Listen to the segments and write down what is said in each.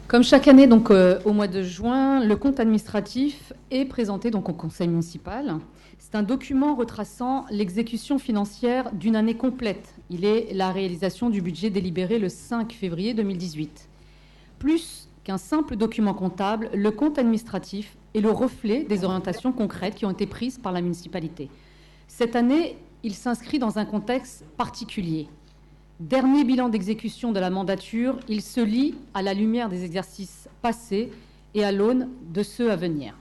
Comme chaque année, donc, au mois de juin, le compte administratif est présenté donc, au conseil municipal. C'est un document retraçant l'exécution financière d'une année complète. Il est la réalisation du budget délibéré le 5 février 2018. Plus qu'un simple document comptable, le compte administratif est le reflet des orientations concrètes qui ont été prises par la municipalité. Cette année, il s'inscrit dans un contexte particulier. Dernier bilan d'exécution de la mandature, il se lie à la lumière des exercices passés et à l'aune de ceux à venir.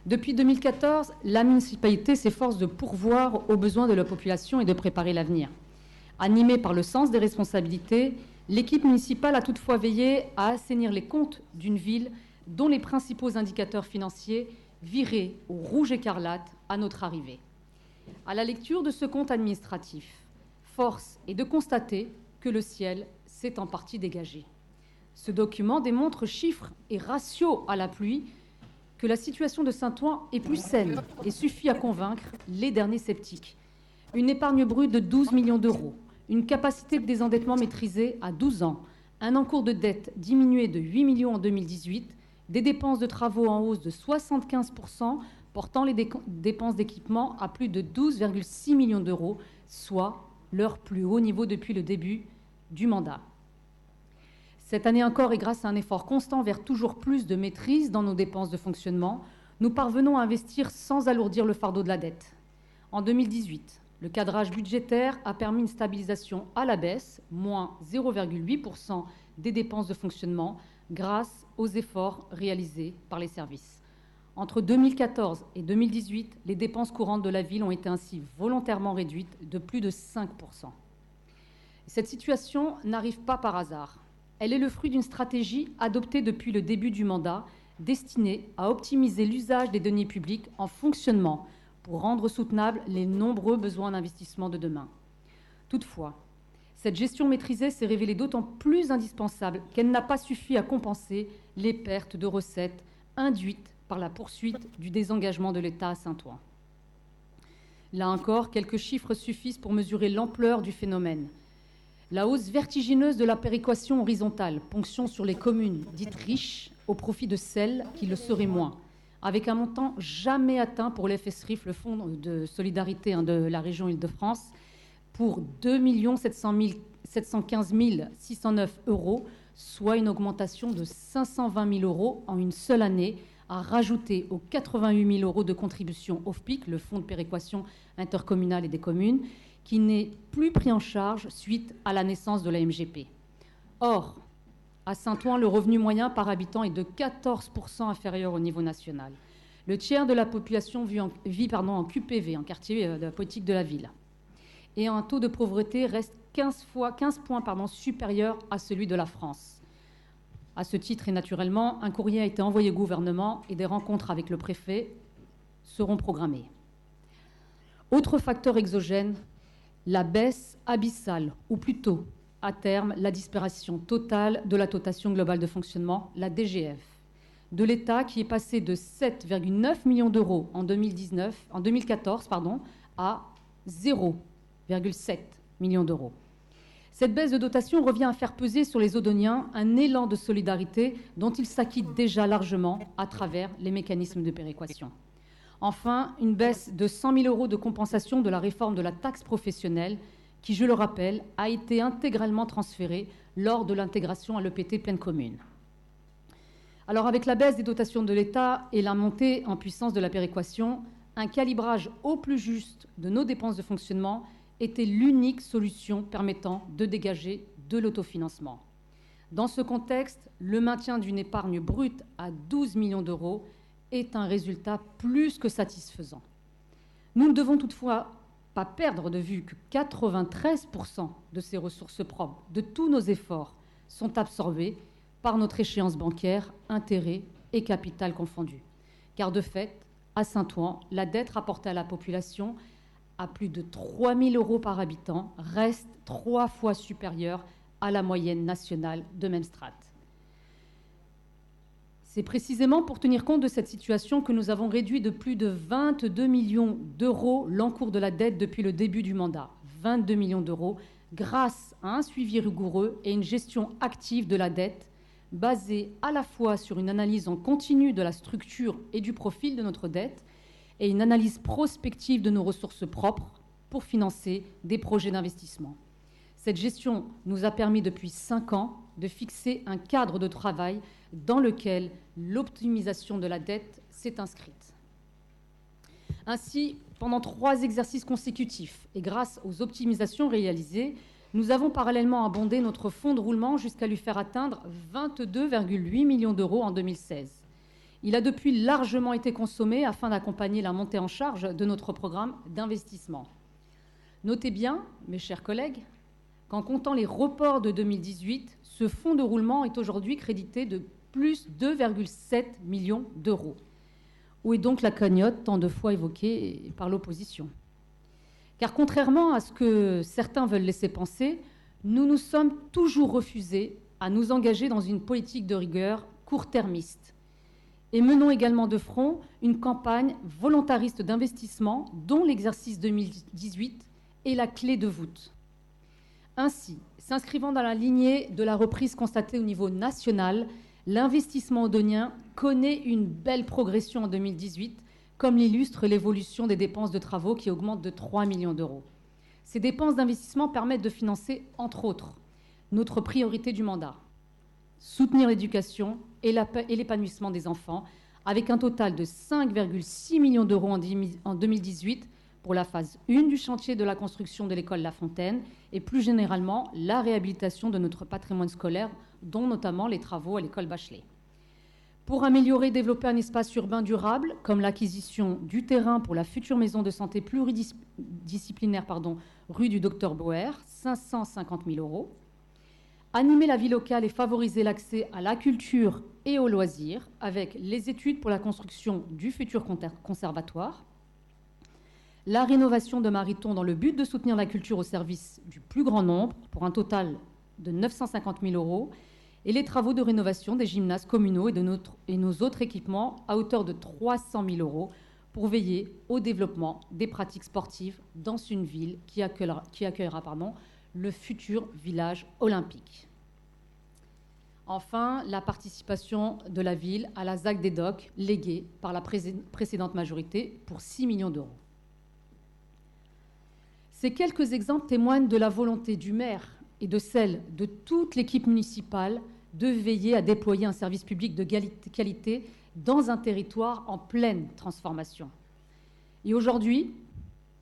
Depuis 2014, la municipalité s'efforce de pourvoir aux besoins de la population et de préparer l'avenir. Animée par le sens des responsabilités, l'équipe municipale a toutefois veillé à assainir les comptes d'une ville dont les principaux indicateurs financiers viraient au rouge écarlate à notre arrivée. À la lecture de ce compte administratif, force est de constater que le ciel s'est en partie dégagé. Ce document démontre, chiffres et ratios à la pluie, que la situation de Saint-Ouen est plus saine et suffit à convaincre les derniers sceptiques. Une épargne brute de 12 millions d'euros, une capacité de désendettement maîtrisée à 12 ans, un encours de dette diminué de 8 millions en 2018, des dépenses de travaux en hausse de 75%, portant les dépenses d'équipement à plus de 12,6 millions d'euros, soit leur plus haut niveau depuis le début du mandat. Cette année encore, et grâce à un effort constant vers toujours plus de maîtrise dans nos dépenses de fonctionnement, nous parvenons à investir sans alourdir le fardeau de la dette. En 2018, le cadrage budgétaire a permis une stabilisation à la baisse, moins 0,8% des dépenses de fonctionnement, grâce aux efforts réalisés par les services. Entre 2014 et 2018, les dépenses courantes de la ville ont été ainsi volontairement réduites de plus de 5%. Cette situation n'arrive pas par hasard. Elle est le fruit d'une stratégie adoptée depuis le début du mandat, destinée à optimiser l'usage des deniers publics en fonctionnement pour rendre soutenables les nombreux besoins d'investissement de demain. Toutefois, cette gestion maîtrisée s'est révélée d'autant plus indispensable qu'elle n'a pas suffi à compenser les pertes de recettes induites par la poursuite du désengagement de l'État à Saint-Ouen. Là encore, quelques chiffres suffisent pour mesurer l'ampleur du phénomène. La hausse vertigineuse de la péréquation horizontale, ponction sur les communes dites riches au profit de celles qui le seraient moins, avec un montant jamais atteint pour l'FSRIF, le Fonds de solidarité de la région Île-de-France, pour 2 715 609 euros, soit une augmentation de 520 000 euros en une seule année, à rajouter aux 88 000 euros de contribution OFPIC, le Fonds de péréquation intercommunale et des communes, qui n'est plus pris en charge suite à la naissance de la MGP. Or, à Saint-Ouen, le revenu moyen par habitant est de 14% inférieur au niveau national. Le tiers de la population vit en QPV, en quartier de la politique de la ville. Et un taux de pauvreté reste 15 points supérieur à celui de la France. À ce titre et naturellement, un courrier a été envoyé au gouvernement et des rencontres avec le préfet seront programmées. Autre facteur exogène, la baisse abyssale, ou plutôt, à terme, la disparition totale de la dotation globale de fonctionnement, la DGF, de l'État qui est passé de 7,9 millions d'euros en 2014 à 0,7 millions d'euros. Cette baisse de dotation revient à faire peser sur les Odoniens un élan de solidarité dont ils s'acquittent déjà largement à travers les mécanismes de péréquation. Enfin, une baisse de 100 000 euros de compensation de la réforme de la taxe professionnelle qui, je le rappelle, a été intégralement transférée lors de l'intégration à l'EPT pleine commune. Alors, avec la baisse des dotations de l'État et la montée en puissance de la péréquation, un calibrage au plus juste de nos dépenses de fonctionnement était l'unique solution permettant de dégager de l'autofinancement. Dans ce contexte, le maintien d'une épargne brute à 12 millions d'euros est un résultat plus que satisfaisant. Nous ne devons toutefois pas perdre de vue que 93% de ces ressources propres, de tous nos efforts, sont absorbés par notre échéance bancaire, intérêts et capital confondus. Car de fait, à Saint-Ouen, la dette rapportée à la population à plus de 3 000 euros par habitant reste 3 fois supérieure à la moyenne nationale de même strate. C'est précisément pour tenir compte de cette situation que nous avons réduit de plus de 22 millions d'euros l'encours de la dette depuis le début du mandat. 22 millions d'euros grâce à un suivi rigoureux et une gestion active de la dette basée à la fois sur une analyse en continu de la structure et du profil de notre dette et une analyse prospective de nos ressources propres pour financer des projets d'investissement. Cette gestion nous a permis depuis 5 ans de fixer un cadre de travail dans lequel l'optimisation de la dette s'est inscrite. Ainsi, pendant 3 exercices consécutifs et grâce aux optimisations réalisées, nous avons parallèlement abondé notre fonds de roulement jusqu'à lui faire atteindre 22,8 millions d'euros en 2016. Il a depuis largement été consommé afin d'accompagner la montée en charge de notre programme d'investissement. Notez bien, mes chers collègues, qu'en comptant les reports de 2018, ce fonds de roulement est aujourd'hui crédité de plus 2,7 millions d'euros. Où est donc la cagnotte tant de fois évoquée par l'opposition ? Car contrairement à ce que certains veulent laisser penser, nous nous sommes toujours refusés à nous engager dans une politique de rigueur court-termiste. Et menons également de front une campagne volontariste d'investissement dont l'exercice 2018 est la clé de voûte. Ainsi, s'inscrivant dans la lignée de la reprise constatée au niveau national, l'investissement odonien connaît une belle progression en 2018, comme l'illustre l'évolution des dépenses de travaux qui augmentent de 3 millions d'euros. Ces dépenses d'investissement permettent de financer, entre autres, notre priorité du mandat, soutenir l'éducation et l'épanouissement des enfants, avec un total de 5,6 millions d'euros en 2018 pour la phase 1 du chantier de la construction de l'école La Fontaine et plus généralement la réhabilitation de notre patrimoine scolaire, dont notamment les travaux à l'école Bachelet. Pour améliorer et développer un espace urbain durable, comme l'acquisition du terrain pour la future maison de santé pluridisciplinaire rue du Docteur Boer, 550 000 euros. Animer la vie locale et favoriser l'accès à la culture et aux loisirs, avec les études pour la construction du futur conservatoire. La rénovation de Mariton dans le but de soutenir la culture au service du plus grand nombre, pour un total de 950 000 euros, et les travaux de rénovation des gymnases communaux et nos autres équipements à hauteur de 300 000 euros pour veiller au développement des pratiques sportives dans une ville qui accueillera le futur village olympique. Enfin, la participation de la ville à la ZAC des Docks, léguée par la précédente majorité pour 6 millions d'euros. Ces quelques exemples témoignent de la volonté du maire et de celle de toute l'équipe municipale de veiller à déployer un service public de qualité dans un territoire en pleine transformation. Et aujourd'hui,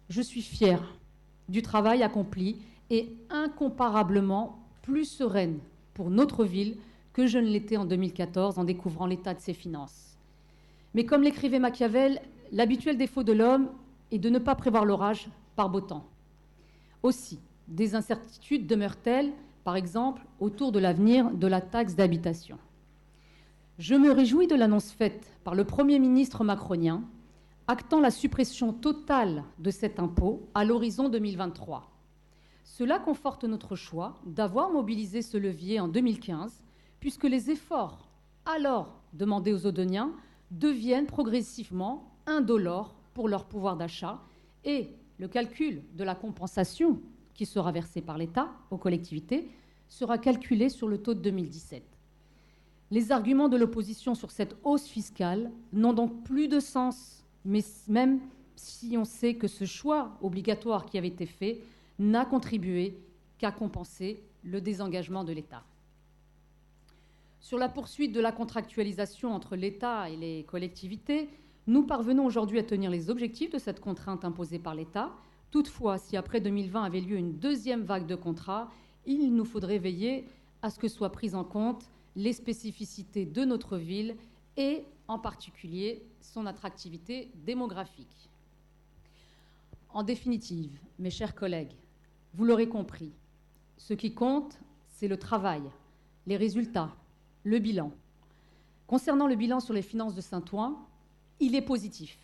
je suis fière du travail accompli et incomparablement plus sereine pour notre ville que je ne l'étais en 2014 en découvrant l'état de ses finances. Mais comme l'écrivait Machiavel, l'habituel défaut de l'homme est de ne pas prévoir l'orage par beau temps. Aussi, des incertitudes demeurent-elles, par exemple, autour de l'avenir de la taxe d'habitation. Je me réjouis de l'annonce faite par le Premier ministre macronien, actant la suppression totale de cet impôt à l'horizon 2023. Cela conforte notre choix d'avoir mobilisé ce levier en 2015, puisque les efforts alors demandés aux Odoniens deviennent progressivement indolores pour leur pouvoir d'achat et le calcul de la compensation qui sera versée par l'État aux collectivités sera calculé sur le taux de 2017. Les arguments de l'opposition sur cette hausse fiscale n'ont donc plus de sens, mais même si on sait que ce choix obligatoire qui avait été fait n'a contribué qu'à compenser le désengagement de l'État. Sur la poursuite de la contractualisation entre l'État et les collectivités, nous parvenons aujourd'hui à tenir les objectifs de cette contrainte imposée par l'État. Toutefois, si après 2020 avait lieu une deuxième vague de contrats, il nous faudrait veiller à ce que soient prises en compte les spécificités de notre ville et en particulier son attractivité démographique. En définitive, mes chers collègues, vous l'aurez compris, ce qui compte, c'est le travail, les résultats, le bilan. Concernant le bilan sur les finances de Saint-Ouen, il est positif.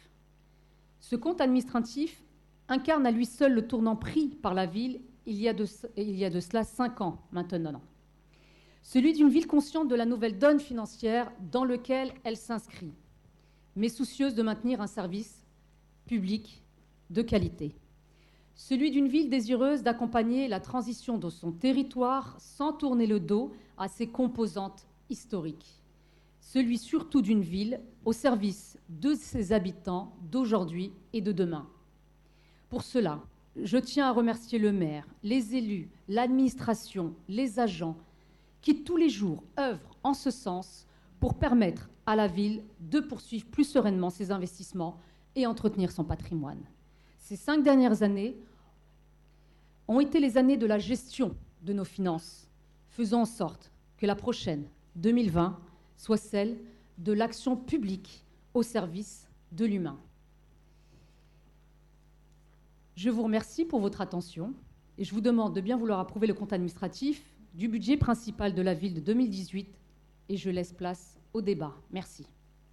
Ce compte administratif incarne à lui seul le tournant pris par la ville il y a de cela 5 ans maintenant. Celui d'une ville consciente de la nouvelle donne financière dans laquelle elle s'inscrit, mais soucieuse de maintenir un service public de qualité. Celui d'une ville désireuse d'accompagner la transition de son territoire sans tourner le dos à ses composantes historique, celui surtout d'une ville au service de ses habitants d'aujourd'hui et de demain. Pour cela, je tiens à remercier le maire, les élus, l'administration, les agents qui tous les jours œuvrent en ce sens pour permettre à la ville de poursuivre plus sereinement ses investissements et entretenir son patrimoine. Ces 5 dernières années ont été les années de la gestion de nos finances, faisant en sorte que la prochaine, 2020, soit celle de l'action publique au service de l'humain. Je vous remercie pour votre attention et je vous demande de bien vouloir approuver le compte administratif du budget principal de la ville de 2018 et je laisse place au débat. Merci.